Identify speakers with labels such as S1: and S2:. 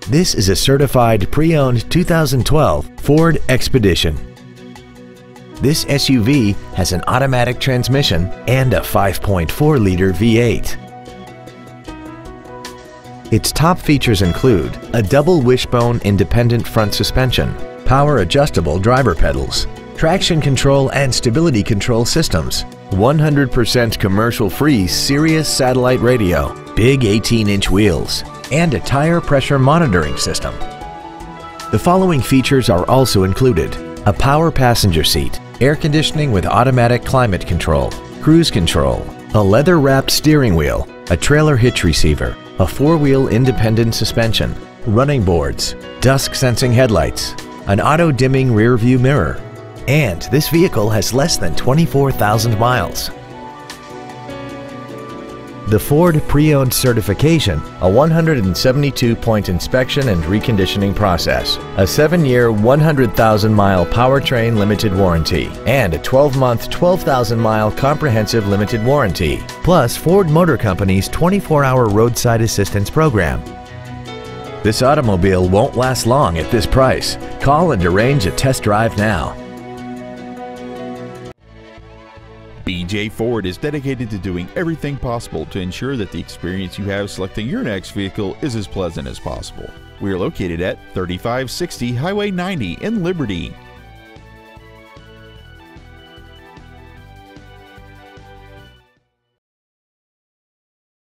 S1: This is a certified pre-owned 2012 Ford Expedition. This SUV has an automatic transmission and a 5.4-liter V8. Its top features include a double wishbone independent front suspension, power adjustable driver pedals, traction control and stability control systems, 100% commercial-free Sirius satellite radio, big 18-inch wheels, and a tire pressure monitoring system. The following features are also included: a power passenger seat, air conditioning with automatic climate control, cruise control, a leather-wrapped steering wheel, a trailer hitch receiver, a four-wheel independent suspension, running boards, dusk-sensing headlights, an auto-dimming rear-view mirror, and this vehicle has less than 24,000 miles. The Ford Pre-Owned Certification, a 172-point inspection and reconditioning process, a 7-year, 100,000-mile powertrain limited warranty, and a 12-month, 12,000-mile comprehensive limited warranty, plus Ford Motor Company's 24-hour roadside assistance program. This automobile won't last long at this price. Call and arrange a test drive now.
S2: BJ Ford is dedicated to doing everything possible to ensure that the experience you have selecting your next vehicle is as pleasant as possible. We are located at 3560 Highway 90 in Liberty.